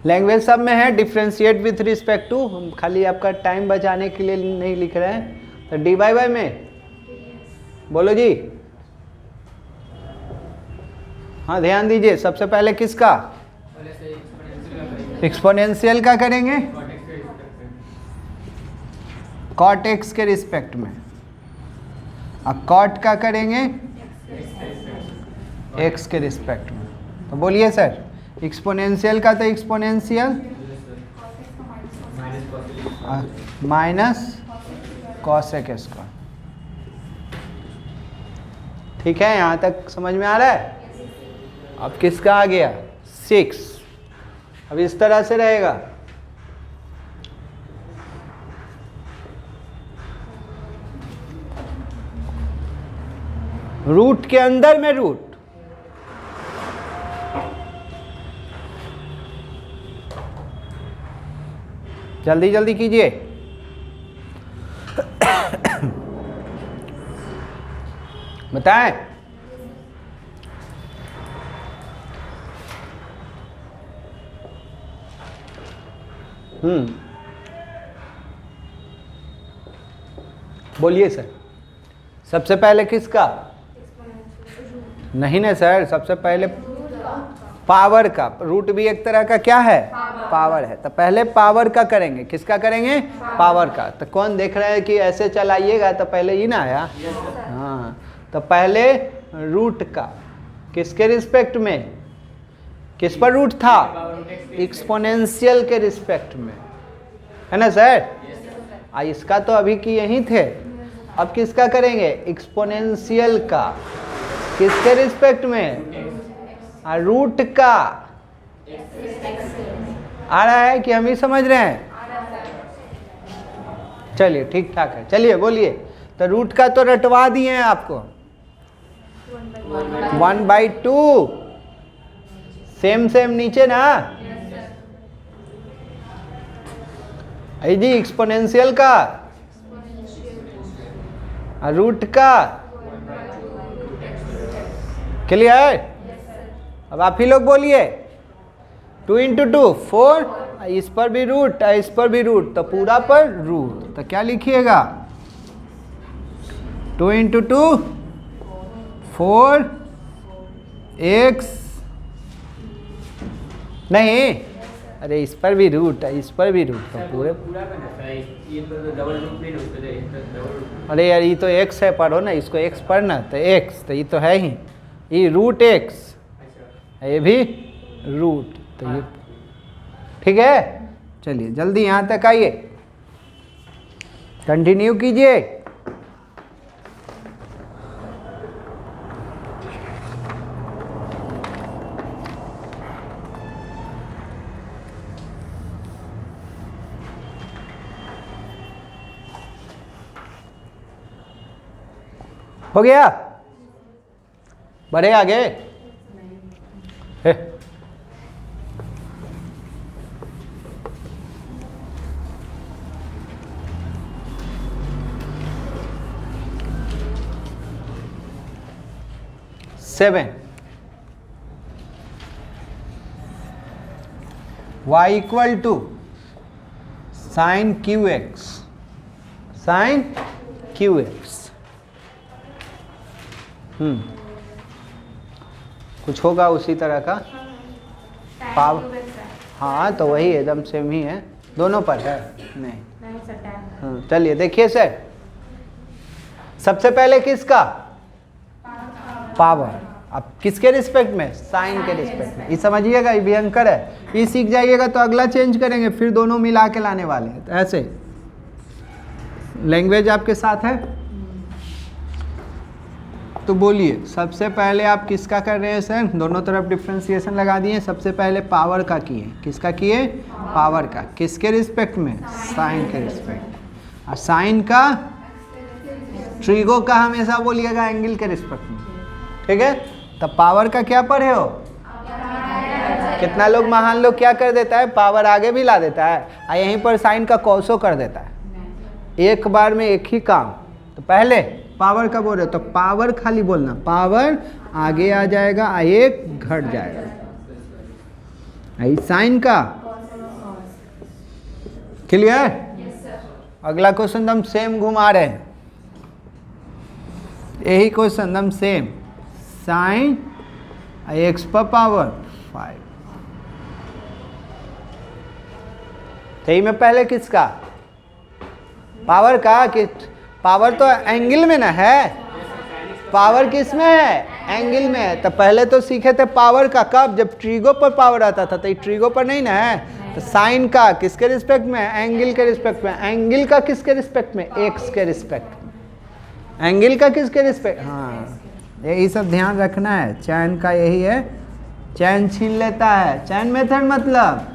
लैंग्वेज सब में है, डिफ्रेंशिएट विथ रिस्पेक्ट टू। हम खाली आपका टाइम बचाने के लिए नहीं लिख रहे हैं। तो डी बाई में बोलो जी। हाँ, ध्यान दीजिए, सबसे पहले किसका? एक्सपोनेंशियल का करेंगे, कॉट एक्स के रिस्पेक्ट में। अब कॉट का करेंगे एक्स के रिस्पेक्ट में। तो बोलिए सर, एक्सपोनेंशियल का तो एक्सपोनेंशियल माइनस कॉसेक स्क्वायर। ठीक है, यहाँ तक समझ में आ रहा है? अब किसका आ गया? 6। अब इस तरह से रहेगा, रूट के अंदर में रूट। जल्दी जल्दी कीजिए। बताएं। बोलिए सर, सबसे पहले किसका? नहीं ना सर, सबसे पहले पावर का। रूट भी एक तरह का क्या है? पावर है। तो पहले पावर का करेंगे। किसका करेंगे? पावर का। तो कौन देख रहे हैं कि ऐसे चलाइएगा तो पहले ही ना आया? हाँ, तो पहले रूट का किसके रिस्पेक्ट में? किस पर रूट था? एक्सपोनेंशियल के रिस्पेक्ट में, है ना सर? इसका तो अभी की यही थे। अब किसका करेंगे? एक्सपोनेंशियल का। किसके रिस्पेक्ट में? रूट का। आ रहा है कि हम ही समझ रहे हैं? चलिए ठीक ठाक है। चलिए बोलिए। तो रूट का तो रटवा दिए हैं आपको, 1/2। सेम सेम नीचे ना। जी एक्सपोनेंशियल का, रूट का। क्लियर? अब आप ही लोग बोलिए। 2 × 2 4, इस पर भी रूट, इस पर भी रूट, तो पूरा पर रूट। तो क्या लिखिएगा? 2 × 2 4 x। नहीं, अरे इस पर भी रूट है, इस पर भी रूट, तो पूरे। अरे यार, ये तो x है, पढ़ो ना इसको, x पढ़ना। तो x तो ये तो है ही, ये रूट x, ये भी रूट। तो ये ठीक है। चलिए जल्दी यहाँ तक आइए, कंटिन्यू कीजिए। हो गया? बढ़े आगे? है। Seven y = sin qx, sin qx। कुछ होगा उसी तरह का पावर। हाँ, तो वही एकदम सेम ही है, दोनों पर है। नहीं, चलिए देखिए सर, सबसे पहले किसका? पावर। अब किसके रिस्पेक्ट में? साइन के रिस्पेक्ट में। ये समझिएगा, ये भयंकर है। ये सीख जाइएगा तो अगला चेंज करेंगे, फिर दोनों मिला के लाने वाले हैं। तो ऐसे लैंग्वेज आपके साथ है तो बोलिए, सबसे पहले आप किसका कर रहे हैं सर? दोनों तरफ डिफ्रेंसिएशन लगा दिए। सबसे पहले पावर का किए। किसका किए? पावर का। किसके रिस्पेक्ट में? साइन के रिस्पेक्ट। और साइन का, ट्रिगो का हमेशा बोलिएगा एंगल के रिस्पेक्ट में, ठीक है? तब पावर का क्या पढ़े हो? कितना लोग महान लोग क्या कर देता है? पावर आगे भी ला देता है और यहीं पर साइन का कॉसो कर देता है। एक बार में एक ही काम। तो पहले पावर का बोल रहे हो तो पावर खाली बोलना, पावर आगे आ जाएगा, एक घट जाएगा। साइन का क्लियर? अगला क्वेश्चन हम सेम घुमा रहे हैं, यही क्वेश्चन हम सेम। साइन एक्स पर पावर 5। तो में पहले किसका? पावर का। कि पावर तो एंगल में ना है, पावर किस में है? एंगल में है। तो पहले तो सीखे थे पावर का, कब? जब ट्रिगो पर पावर आता था। तो ये ट्रिगो पर नहीं ना है। तो साइन का किसके रिस्पेक्ट में? एंगल के रिस्पेक्ट में। एंगल का किसके रिस्पेक्ट में? एक्स के रिस्पेक्ट में। एंगल का किसके रिस्पेक्ट? हाँ, यही सब ध्यान रखना है। चैन का यही है, चैन छीन लेता है। चैन मेथड मतलब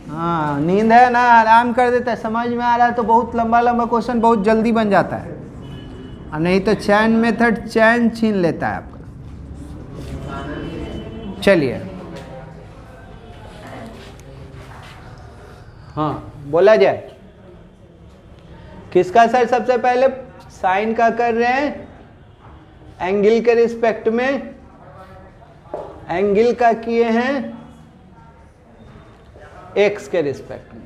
हाँ, नींद है ना, आराम कर देता है। समझ में आ रहा है तो बहुत लंबा लंबा क्वेश्चन बहुत जल्दी बन जाता है, और नहीं तो चैन मेथड चैन छीन लेता है आपका। चलिए, हाँ बोला जाए। किसका सर? सबसे पहले साइन का कर रहे हैं एंगल के रिस्पेक्ट में। एंगल का किए हैं एक्स के रिस्पेक्ट में।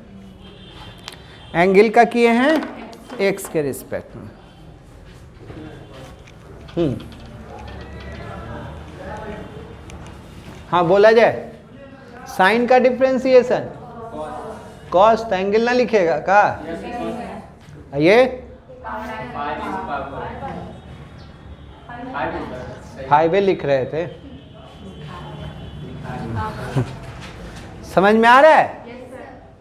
एंगल का किए हैं एक्स के रिस्पेक्ट में। हाँ बोला जाए। साइन का डिफरेंशिएशन कॉस, एंगल ना लिखेगा का? ये 5 लिख रहे थे। समझ में आ रहा है?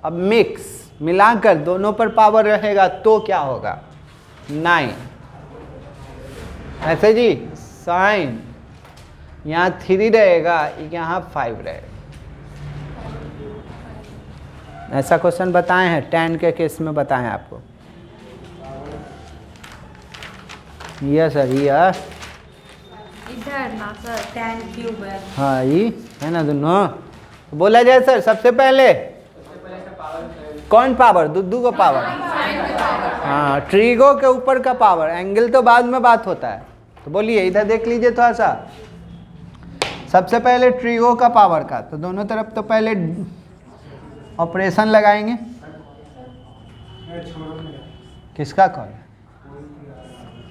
अब मिक्स मिलाकर दोनों पर पावर रहेगा तो क्या होगा? 9। ऐसे जी, साइन यहाँ 3 रहेगा, यहाँ 5 रहेगा। ऐसा क्वेश्चन बताए हैं, 10 के केस में बताए हैं आपको। यस सर, यस इधर ना सर, 10 क्यूब है। हाँ, ये है ना दोनों। बोला जाए सर, सबसे पहले कौन पावर? दू को पावर। हाँ, ट्रिगो के ऊपर का पावर। एंगल तो बाद में बात होता है। तो बोलिए, इधर देख लीजिए थोड़ा सा। सबसे पहले ट्रिगो का पावर का, तो दोनों तरफ तो पहले ऑपरेशन लगाएंगे। किसका कॉल?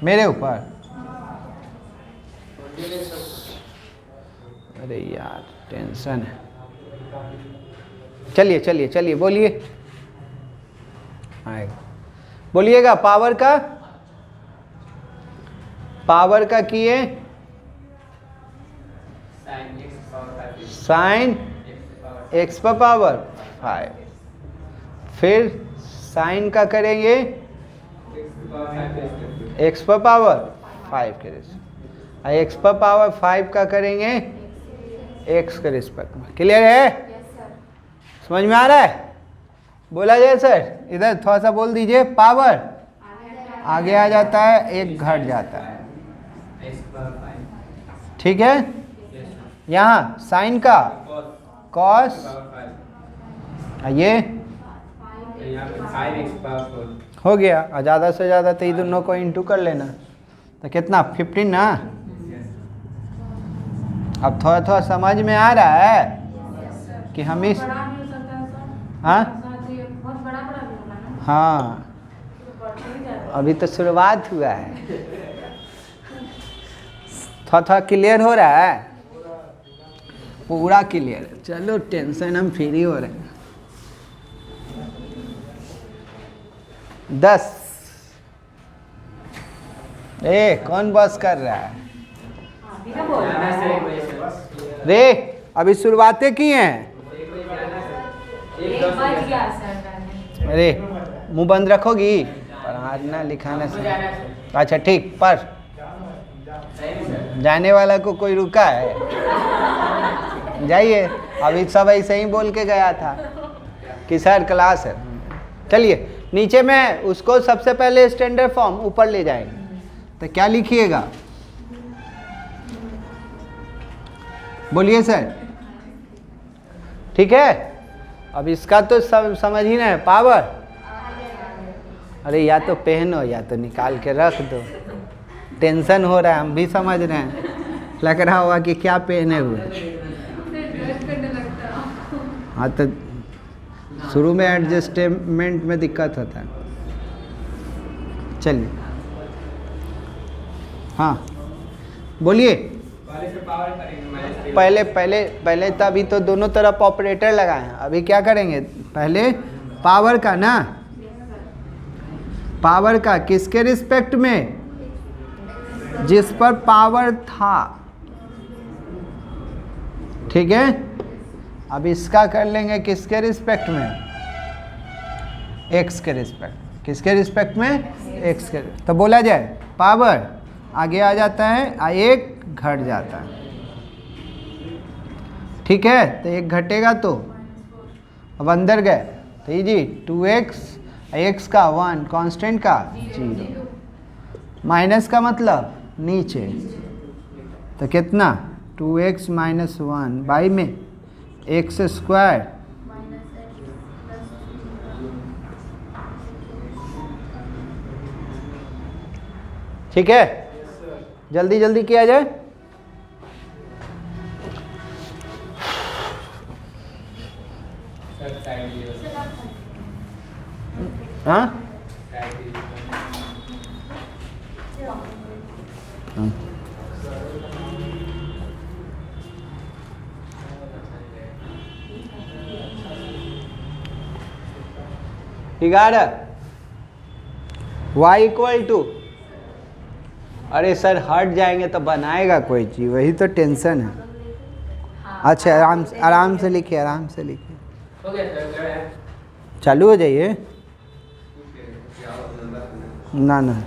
मेरे ऊपर? अरे यार, टेंशन है। चलिए चलिए चलिए, बोलिए, आएगा। बोलिएगा पावर का। पावर का किए साइन एक्स पर पावर 5। फिर साइन का करेंगे एक्स पर पावर 5 के रिस्पेक्ट। एक्स पर पावर 5 का करेंगे एक्स के रिस्पेक्ट में। क्लियर है? समझ में आ रहा है? बोला जाए सर, इधर थोड़ा सा बोल दीजिए। पावर आगे आ जाता है, एक घट जाता है। ठीक है? यहाँ साइन का कॉस, ये हो गया। और ज़्यादा से ज़्यादा तो ये दोनों को इंटू कर लेना। तो कितना? 15 ना। अब थोड़ा थोड़ा समझ में आ रहा है कि हम इस हाँ, अभी तो शुरुआत हुआ है। थोड़ा थोड़ा क्लियर हो रहा है? पूरा क्लियर है। चलो, टेंशन हम फ्री हो रहे हैं। 10। कौन बस कर रहा है? अभी ना बोल जाना सर एक बजे सर। रे अभी शुरुआतें की हैं। एक बजे जाना सर। एक बज गया सर जाने। अरे मुंह बंद रखोगी? पढ़ाना लिखाना हमको से। जाना है सर। अच्छा ठीक, पर सही में सर। जाने वाला को कोई रुका है? जाइए, अभी सब ऐसे ही बोल के गया था कि सर क्लास है। चलिए नीचे में उसको सबसे पहले स्टैंडर्ड फॉर्म ऊपर ले जाएंगे, तो क्या लिखिएगा? बोलिए सर। ठीक है, अब इसका तो सब समझ ही ना है। पावर, अरे या तो पहनो या तो निकाल के रख दो। टेंशन हो रहा है, हम भी समझ रहे हैं। लग रहा होगा कि क्या पहने हुए। हाँ तो शुरू में एडजस्टमेंट में दिक्कत होता है। चलिए हाँ बोलिए। पहले से पावर करेंगे माइनस। पहले तो अभी तो दोनों तरफ ऑपरेटर लगाए हैं। अभी क्या करेंगे? पहले पावर का ना, पावर का किसके रिस्पेक्ट में? जिस पर पावर था। ठीक है, अब इसका कर लेंगे किसके रिस्पेक्ट में? एक्स के रिस्पेक्ट। किसके रिस्पेक्ट में? एक्स के। तो बोला जाए पावर आगे आ जाता है, एक घट जाता है। ठीक है, तो एक घटेगा तो अब अंदर गए तो ये जी 2x, एक्स का 1, कांस्टेंट का 0, माइनस का मतलब नीचे। तो कितना? 2x - 1 बाई में एक्स स्क्वायर। ठीक है, जल्दी जल्दी किया जाए। सर साइड लीजिए। हाँ साइड लीजिए। y इक्वल टू, अरे सर हट जाएंगे तो बनाएगा कोई चीज़, वही तो टेंशन है। अच्छा आराम से लिखिए, आराम से लिखिए। हो गया सर, लग रहा है। चालू हो जाइए। ना ना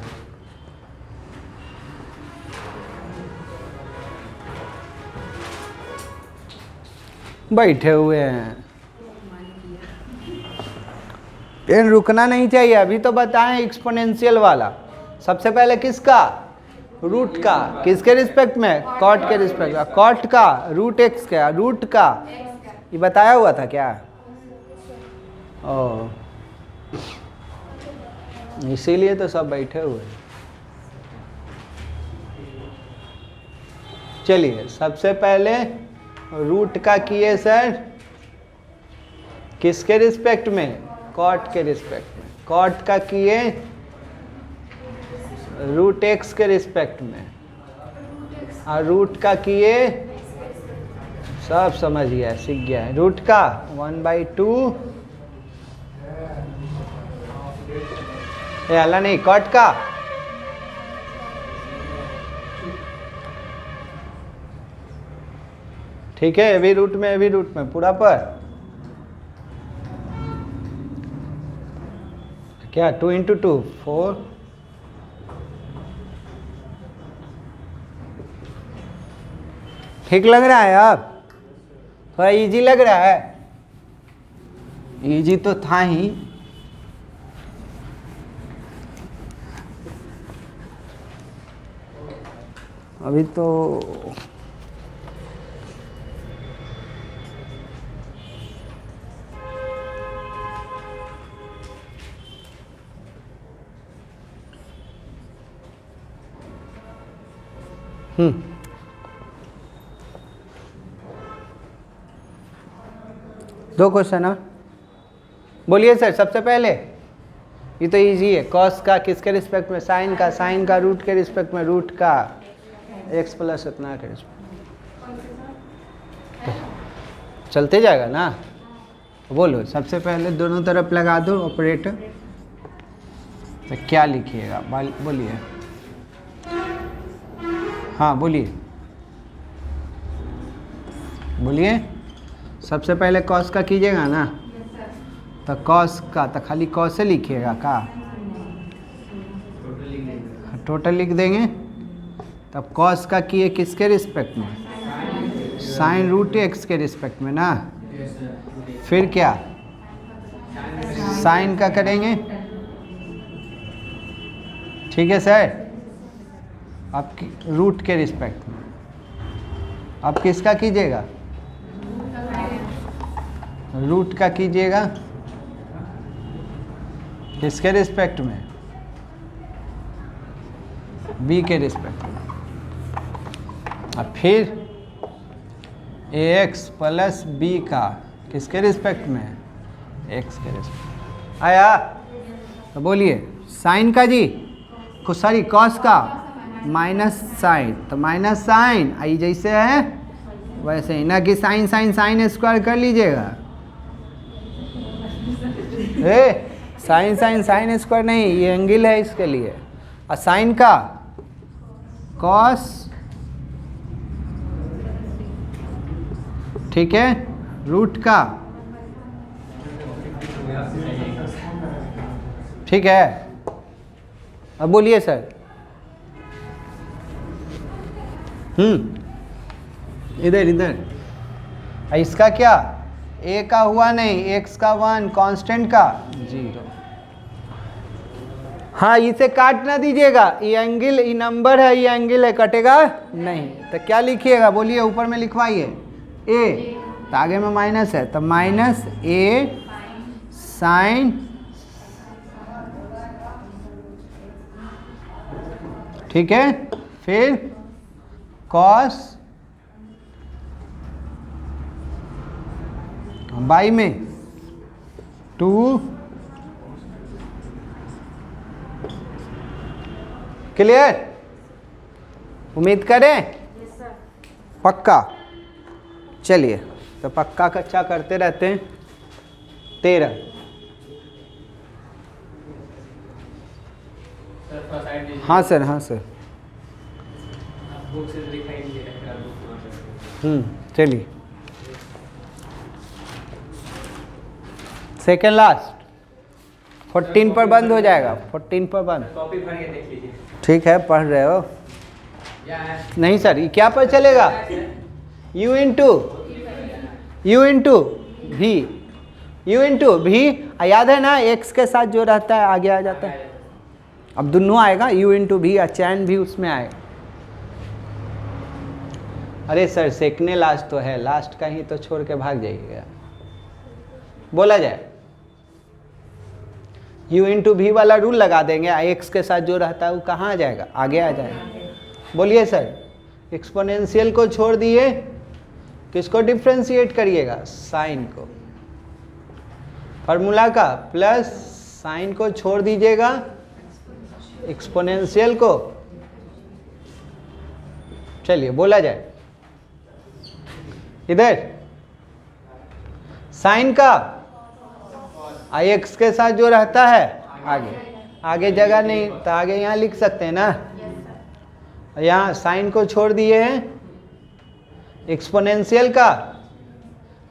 बैठे हुए हैं, पेन रुकना नहीं चाहिए। अभी तो बताएं एक्सपोनेंशियल वाला। सबसे पहले किसका? रूट का। किसके रिस्पेक्ट में? कॉट के रिस्पेक्ट में। कॉट का रूट एक्स का, रूट का ये बताया हुआ था क्या? ओ, इसीलिए तो सब बैठे हुए हैं। चलिए सबसे पहले रूट का किए सर किसके रिस्पेक्ट में? कॉट के रिस्पेक्ट में। कॉट का किए रूट एक्स के रिस्पेक्ट में, और रूट का किए, सब समझ गया, सीख गया है। रूट का 1/2, ये अल्लाह नहीं, कॉट का ठीक है, भी रूट में भी रूट में पूरा पर क्या 2 × 2 4, ठीक लग रहा है? अब थोड़ा इजी लग रहा है? इजी तो था ही। अभी तो दो क्वेश्चन है। बोलिए सर। सबसे पहले ये तो इजी है, कॉस का किसके रिस्पेक्ट में? साइन का। साइन का रूट के रिस्पेक्ट में, रूट का एक्स प्लस इतना के रिस्पेक्ट। चलते जाएगा ना? बोलो सबसे पहले दोनों तरफ लगा दो ऑपरेटर। तो क्या लिखिएगा? बोलिए। हाँ बोलिए। बोलिए, सबसे पहले कॉस का कीजिएगा ना, तो कॉस का तो खाली कॉस से लिखिएगा का, टोटल लिख देंगे। तब कॉस का किए किसके रिस्पेक्ट में, साइन रूट एक्स के रिस्पेक्ट में ना। फिर क्या, साइन का करेंगे, ठीक है सर, आपकी रूट के रिस्पेक्ट में। अब किसका कीजिएगा, रूट का कीजिएगा, किसके रिस्पेक्ट में, बी के रिस्पेक्ट में। अब फिर ax प्लस बी का किसके रिस्पेक्ट में, x के रिस्पेक्ट आया। तो बोलिए साइन का जी, सॉरी कॉस का माइनस साइन, तो माइनस साइन आई जैसे है वैसे ही, ना कि साइन साइन साइन स्क्वायर कर लीजिएगा। साइन साइन साइन स्क्वायर नहीं, ये एंगल है इसके लिए। और साइन का कॉस, ठीक है, रूट का, ठीक है। अब बोलिए सर, इधर इधर, इसका क्या, ए का हुआ नहीं, एक्स का 1, कांस्टेंट का 0। हाँ, इसे काट ना दीजिएगा, ये एंगल, ये नंबर है, ये एंगल है, कटेगा नहीं। तो क्या लिखिएगा, बोलिए, ऊपर में लिखवाइए ए, तो आगे में माइनस है, तो माइनस ए साइन, ठीक है, फिर कॉस बाई में 2 क्लियर, उम्मीद करें पक्का। चलिए तो पक्का कच्चा करते रहते हैं। 13 हाँ सर, हाँ सर, बुक से दिखाई नहीं दे रहा है। चलिए सेकेंड लास्ट 14 पर बंद हो जाएगा, 14 पर बंद। कॉपी भर के देख लीजिए। ठीक है, पढ़ रहे हो? या है नहीं सर, ये क्या पर चलेगा, u इंटू भी, u इंटू भी, याद है ना, x के साथ जो रहता है आगे आ जाता है। अब दोनों आएगा, u इंटू भी, चैन भी उसमें आएगा। अरे सर सेकने लास्ट तो है, लास्ट का ही तो छोड़ के भाग जाइएगा। बोला जाए u इंटू भी वाला रूल लगा देंगे, x के साथ जो रहता है वो कहाँ आ जाएगा, आगे आ जाएगा। बोलिए सर, एक्सपोनेंशियल को छोड़ दिए, किसको डिफ्रेंशिएट करिएगा, साइन को। फार्मूला का प्लस साइन को छोड़ दीजिएगा, एक्सपोनेंशियल को। चलिए बोला जाए, इधर साइन का x के साथ जो रहता है आगे जगह नहीं, तो आगे यहाँ लिख सकते हैं ना, यहाँ साइन को छोड़ दिए हैं, एक्सपोनेंशियल का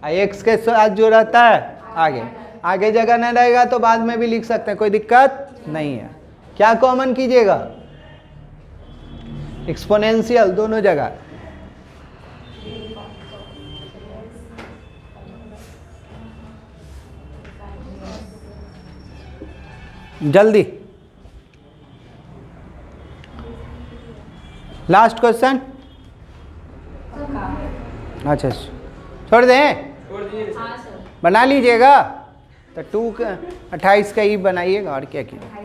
x के साथ जो रहता है आगे जगह नहीं रहेगा तो बाद में भी लिख सकते हैं, कोई दिक्कत नहीं है। क्या कॉमन कीजिएगा, एक्सपोनेंशियल दोनों जगह। जल्दी लास्ट क्वेश्चन। अच्छा छोड़ दें, छोड़ दीजिए। हाँ सर। बना लीजिएगा, तो 2 28 का ही बनाइएगा, और क्या कीजिए।